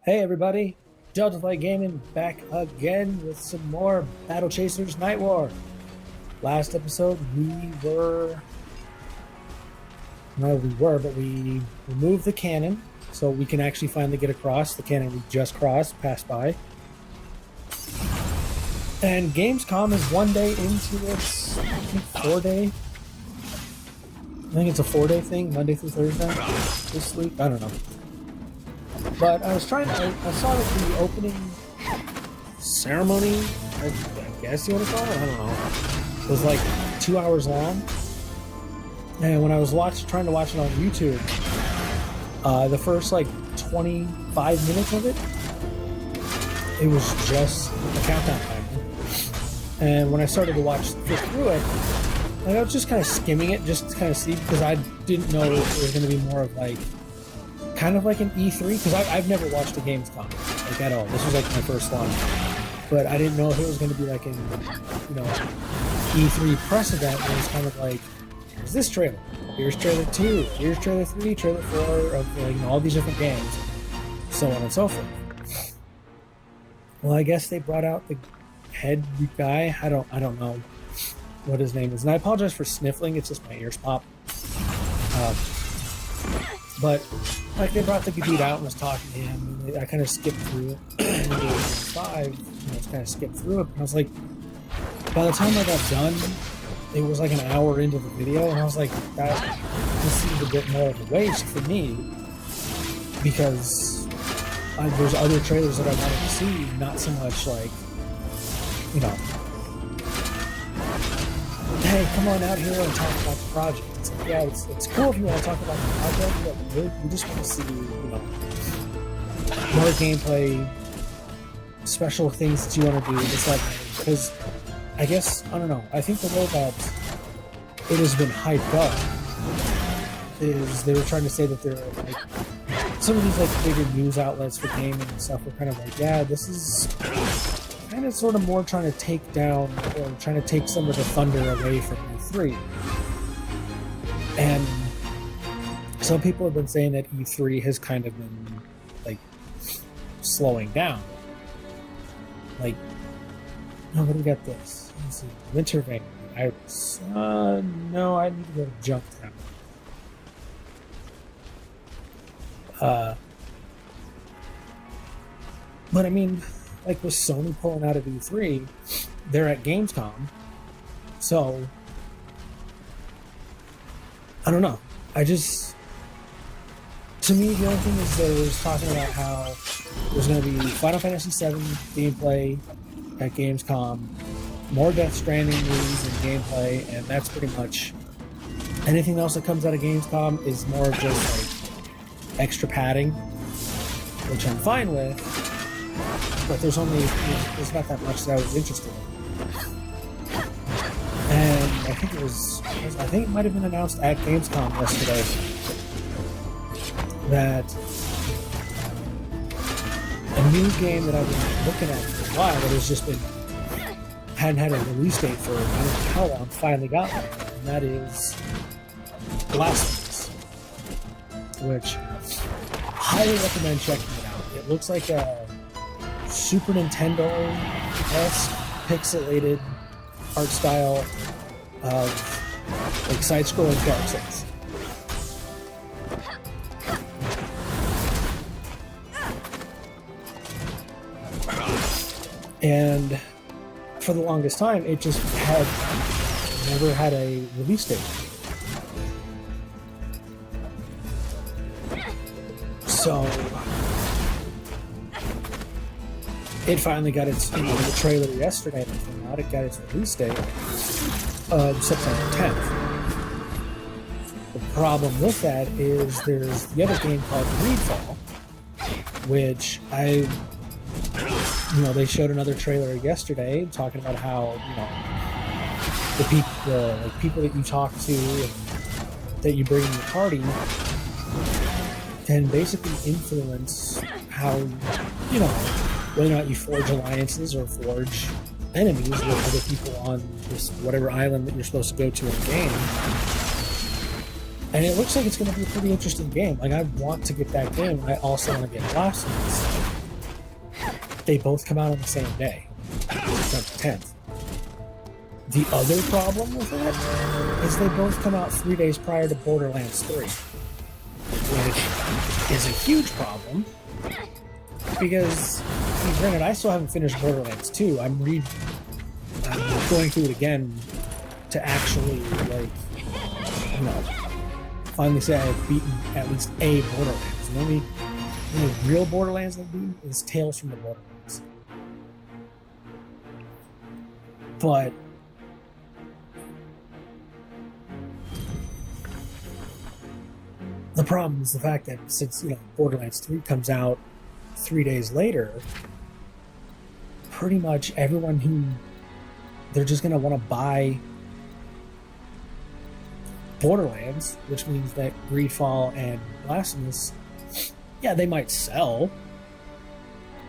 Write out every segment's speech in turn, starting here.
Hey everybody, Delta Flight Gaming back again with some more Battle Chasers Nightwar. Last episode but we removed the cannon so we can actually finally get across the cannon we just passed by. And Gamescom is one day into its, I think it's a 4-day thing, Monday through Thursday this week, I don't know. But I saw that the opening ceremony, I guess you want to call it, I don't know, was like 2 hours long. And when I was trying to watch it on YouTube, the first like 25 minutes of it was just a countdown timer. And when I started to get through it, like, I was just kind of skimming it just to kind of see, because I didn't know if it was going to be more of like kind of like an E3, because I've never watched a Gamescom like at all. This was like my first one, but I didn't know if it was going to be like an E3 press event. It was kind of like, here's this trailer, here's trailer 2, here's trailer 3, trailer 4 of all these different games, so on and so forth. Well, I guess they brought out the head guy. I don't know what his name is, and I apologize for sniffling. It's just my ears pop. But like, they brought the dude out and was talking to him, and I kind of skipped through it. And kind of skipped through it. And I was like, by the time I got done, it was like an hour into the video, and I was like, that just seemed a bit more of a waste for me, because there's other trailers that I wanted to see, not so much like, hey, come on out here and talk about the project. It's like, yeah, it's cool if you want to talk about the project, but we just want to see, more gameplay, special things that you want to do. Just like, because I guess, I don't know, I think the way that it has been hyped up is they were trying to say that there are like some of these like bigger news outlets for gaming and stuff were kind of like, yeah, this is kind of sort of more trying to take down or trying to take some of the thunder away from E3. And some people have been saying that E3 has kind of been like slowing down. Like, no, what do we got this? Let's see. Winter Vein. No, I need to go to Junktown. But I mean, like with Sony pulling out of E3, they're at Gamescom, so I don't know. To me, the only thing is they was talking about how there's going to be Final Fantasy VII gameplay at Gamescom, more Death Stranding news and gameplay, and that's pretty much anything else that comes out of Gamescom is more of just like extra padding, which I'm fine with. But there's not that much that I was interested in. And I think it might have been announced at Gamescom yesterday that a new game that I've been looking at for a while that has just hadn't had a release date for I don't know how long, finally got one, and that is Last of Us, which I highly recommend checking it out. It looks like a Super Nintendo-esque pixelated art style of like side-scrolling Dark Souls. And for the longest time, it just never had a release date. So it finally got its, the trailer yesterday that came out, it got its release date of September 10th. The problem with that is there's the other game called Greedfall, which they showed another trailer yesterday talking about how, the people that you talk to and that you bring in the party can basically influence how, whether or not you forge alliances or forge enemies with other people on this whatever island that you're supposed to go to in the game. And it looks like it's going to be a pretty interesting game. Like, I want to get that game. I also want to get Last of Us. they both come out on the same day, December 10th. The other problem with that is they both come out 3 days prior to Borderlands 3, which is a huge problem because, granted, I still haven't finished Borderlands 2. I'm going through it again to actually, finally say I've beaten at least a Borderlands. The only real Borderlands I've beaten is Tales from the Borderlands. But the problem is the fact that since Borderlands 3 comes out 3 days later, pretty much everyone who they're just going to want to buy Borderlands, which means that Greedfall and Blasphemous, yeah, they might sell,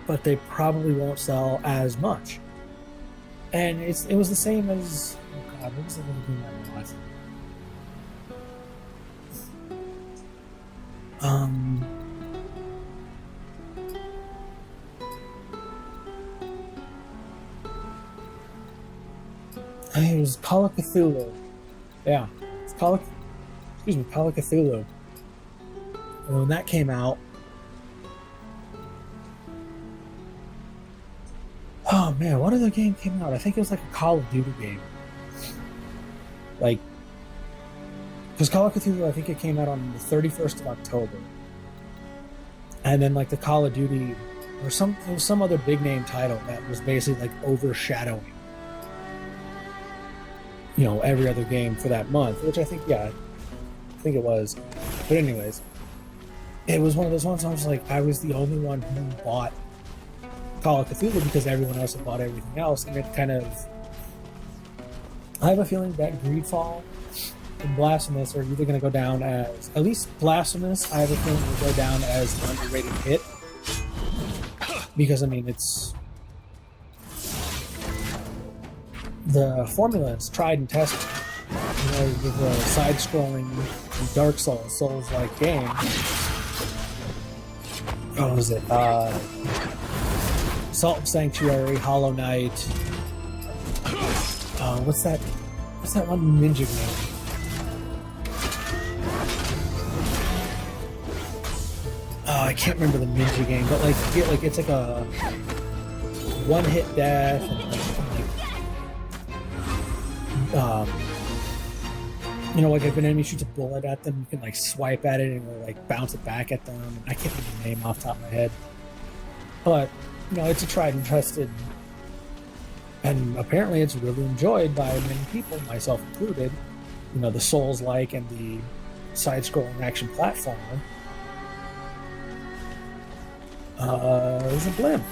but they probably won't sell as much. And it was the same as, oh god, what was the other game I watched? I think it was Call of Cthulhu. Yeah, it's Call of Cthulhu. And when that came out, oh man, what other game came out? I think it was like a Call of Duty game. Because Call of Cthulhu, I think it came out on the 31st of October. And then the Call of Duty, or there was some other big name title that was basically overshadowing every other game for that month, which I think it was. But anyways, it was one of those ones I was the only one who bought Call of Cthulhu because everyone else had bought everything else, and it kind of, I have a feeling that Greedfall and Blasphemous are either going to go down as, at least Blasphemous, I have a feeling will go down as an underrated hit, because it's the formula is tried and tested. With a side-scrolling Dark Souls-like game. What was it? Salt and Sanctuary, Hollow Knight. What's that one ninja game? Oh, I can't remember the ninja game, but it's like a one-hit death, and if an enemy shoots a bullet at them, you can swipe at it and it'll bounce it back at them. I can't remember the name off the top of my head, but it's a tried and trusted, and apparently it's really enjoyed by many people, myself included. The Souls-like and the side-scrolling action platformer is a blimp.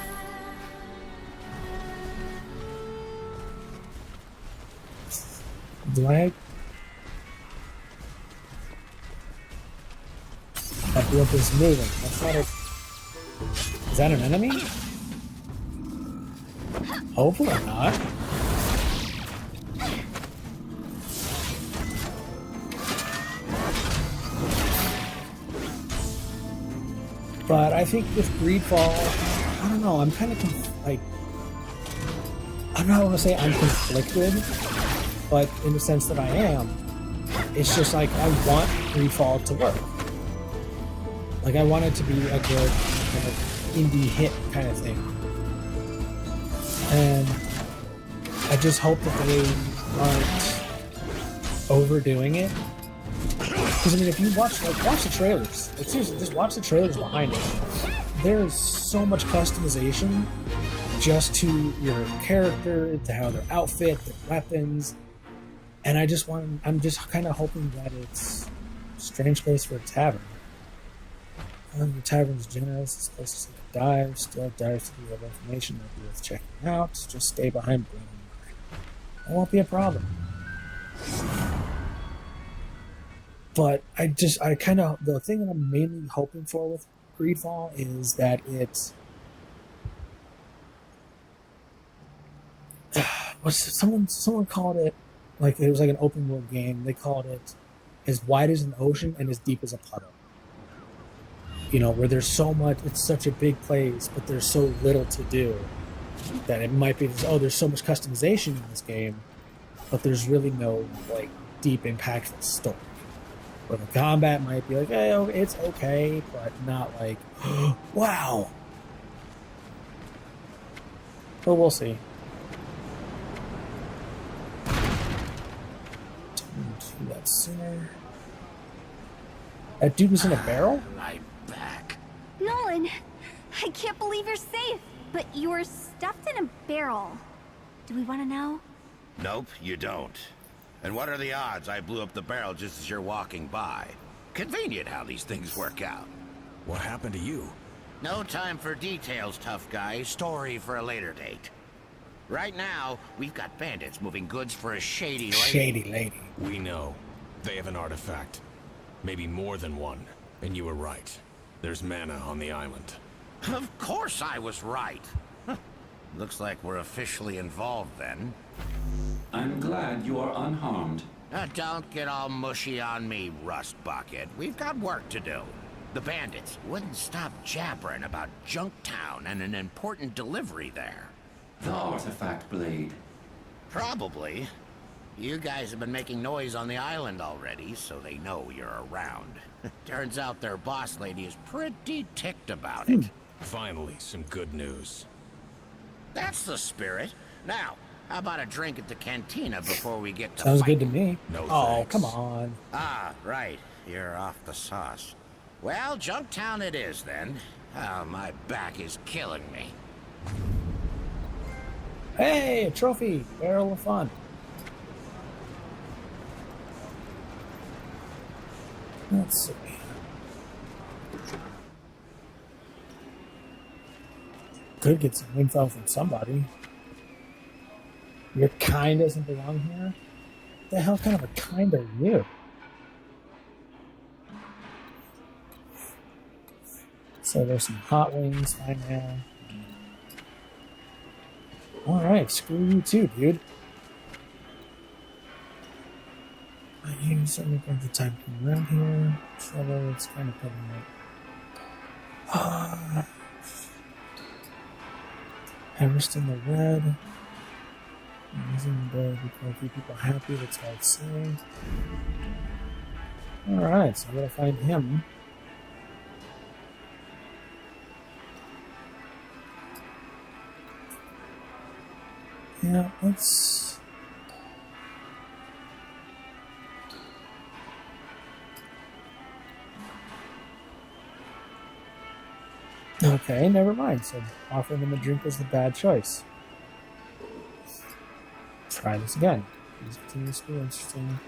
Do I? That blimp is moving. That's not a... Is that an enemy? Hopefully not. But I think with Greedfall, I don't know, I'm kind of I'm not going to say I'm conflicted, but in the sense that I am, it's just I want Greedfall to work. I want it to be a good kind of indie hit kind of thing. And I just hope that they aren't overdoing it. Because if you watch the trailers, seriously, just watch the trailers behind it. There's so much customization just to your character, to how their outfit, their weapons, and I'm just kind of hoping that it's a strange place for a tavern. The tavern's generous, it's close to the dive, still dives to the other information that be worth checking out. Just stay behind Brain. That won't be a problem. But the thing that I'm mainly hoping for with Greedfall is that it's someone called it, it was an open world game. They called it as wide as an ocean and as deep as a puddle. You know, where there's so much, it's such a big place, but there's so little to do that it might be, oh, there's so much customization in this game, but there's really no like deep, impactful story. Where the combat might be like, hey, oh, it's okay, but not like, wow. But we'll see. To that center. That dude was in a barrel? I'm back. Knolan, I can't believe you're safe, but you were stuffed in a barrel. Do we want to know? Nope, you don't. And what are the odds I blew up the barrel just as you're walking by? Convenient how these things work out. What happened to you? No time for details, tough guy. Story for a later date. Right now, we've got bandits moving goods for a shady lady. Shady lady. We know. They have an artifact. Maybe more than one. And you were right. There's mana on the island. Of course I was right. Looks like we're officially involved then. I'm glad you are unharmed. Don't get all mushy on me, Rust Bucket. We've got work to do. The bandits wouldn't stop jabbering about Junktown and an important delivery there. The artifact blade. Probably. You guys have been making noise on the island already, so they know you're around. Turns out their boss lady is pretty ticked about it. Finally, some good news. That's the spirit. Now, how about a drink at the cantina before we get to Sounds fighting? good to me. No Oh, thanks. come on. Ah, right. You're off the sauce. Well, Junktown it is then. Oh, my back is killing me. Hey, a trophy. Barrel of fun. Let's see. Could get some info from somebody. Your kind doesn't belong here? What the hell kind of a kind are you? So there's some hot wings fine now. Alright, screw you too, dude. I use something of the time to come around here. Trouble, it's kind of putting it. Harvesting the red. Using the to keep people happy, that's all it's saying. Alright, so I'm gonna find him. Yeah, let's... Okay, never mind. So offering him a drink was the bad choice. Try this again. Please continue to be interesting.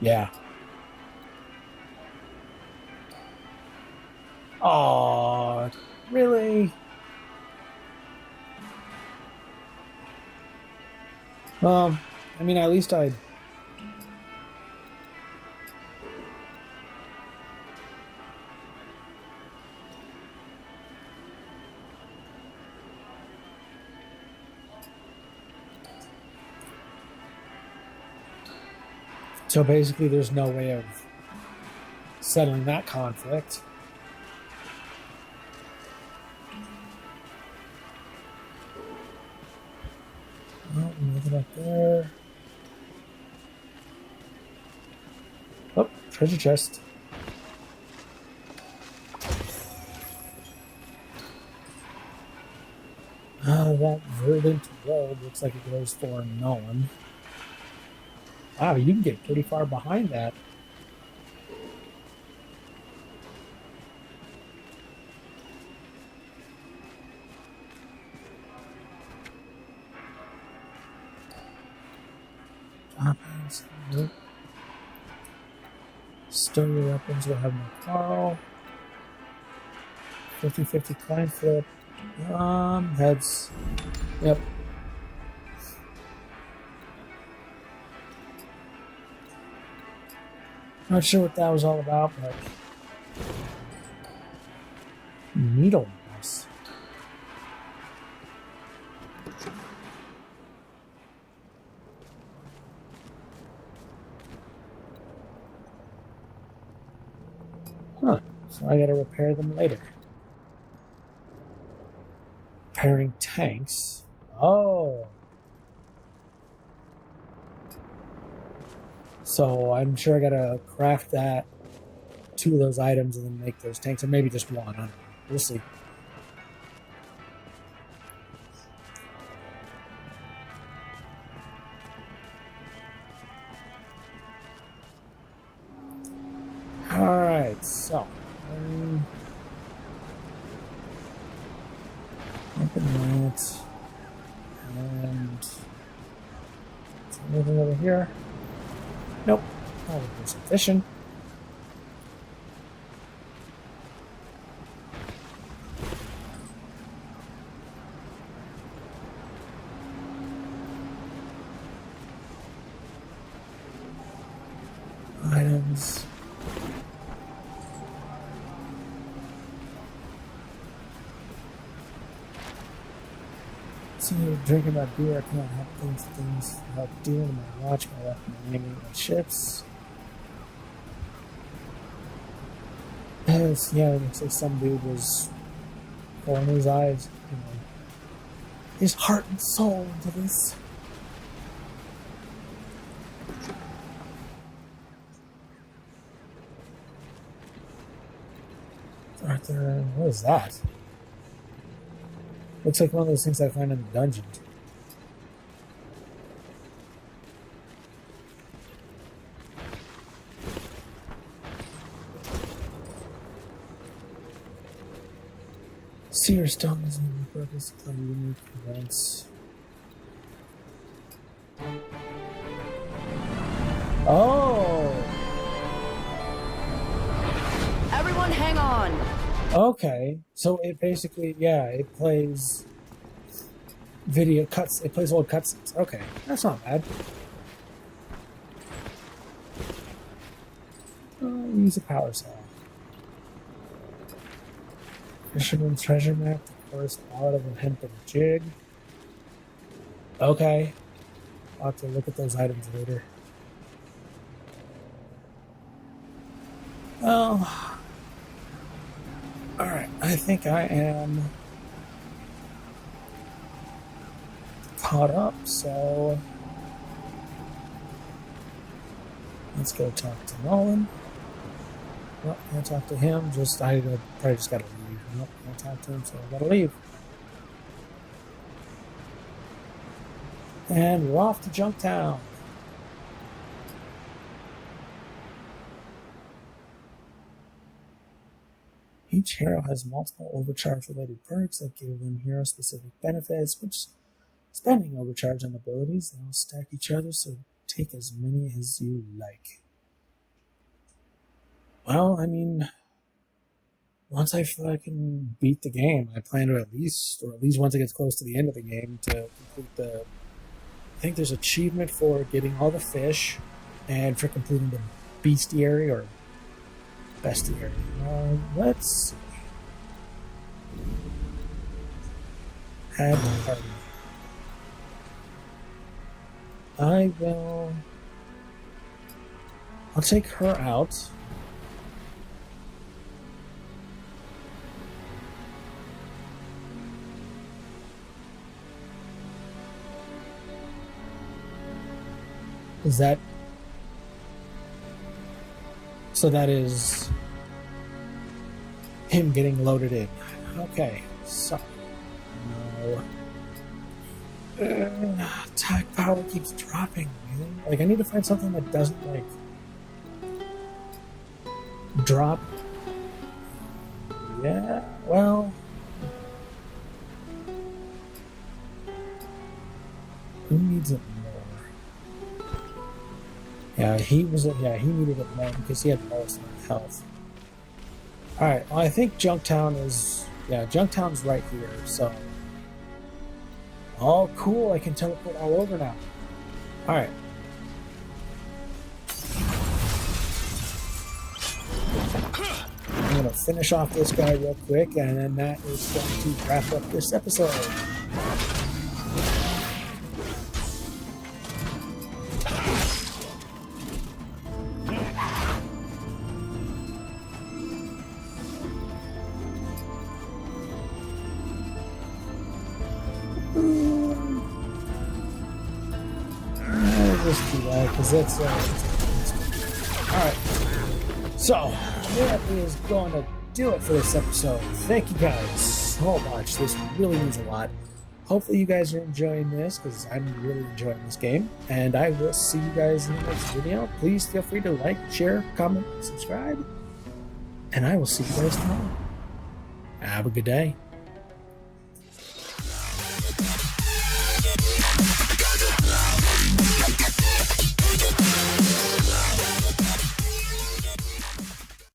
Yeah. Aww, really? Well, I mean, at least I'd... So basically, there's no way of settling that conflict. Oh, nothing up there. Oh, treasure chest. That verdant robe looks like it goes for Knolan. Wow, you can get pretty far behind that. Weapons. Nope. Stow your weapons will have no quarrel. 50-50 coin flip. Heads. Yep. Not sure what that was all about, but... Needle mouse. I gotta repair them later. Repairing tanks. Oh. So I'm sure I gotta craft that, 2 of those items, and then make those tanks, or maybe just 1. I don't know. We'll see. Alright, so open that, and is there anything over here? Nope. I'll do some fishing. Items. See, drinking my beer, I can't help things without doing my watch, my left, my naming, my ships. Yes, yeah, it looks like some dude was pouring his eyes, his heart and soul into this. Arthur, what is that? Looks like one of those things I find in the dungeons. Seer stone is in the purpose of unique events. Oh! Everyone hang on! Okay, so it basically, yeah, it plays video cuts, it plays old cutscenes. Okay, that's not bad. Use a power saw. Fisherman's treasure map, the first out of a hempen jig. Okay, I'll have to look at those items later. Oh. Alright, I think I am caught up, so let's go talk to Knolan. Well, can't talk to him, I probably just gotta leave. Nope, can't talk to him, so I gotta leave. And we're off to Junktown. Each hero has multiple overcharge-related perks that give them hero-specific benefits, which, spending overcharge on abilities, they'll stack each other, so take as many as you like. Well, I mean, once I fucking beat the game, I plan to at least once it gets close to the end of the game, to complete the... I think there's achievement for getting all the fish, and for completing the bestiary, or bestiary. Let's see. Add party. I'll take her out. Is that... So that is him getting loaded in. Okay, so... No. Attack power keeps dropping, really? Like, I need to find something that doesn't, like... drop... Yeah, well... Who needs it more? Yeah, he needed it more because he had the most health. Alright, well, I think Junktown is... Yeah, Junktown's right here, so... Oh, cool, I can teleport all over now. Alright. I'm gonna finish off this guy real quick, and then that is going to wrap up this episode. I'll just do that because that's alright. So that is going to do it for this episode. Thank you guys so much. This really means a lot. Hopefully you guys are enjoying this because I'm really enjoying this game. And I will see you guys in the next video. Please feel free to like, share, comment, subscribe. And I will see you guys tomorrow. Have a good day.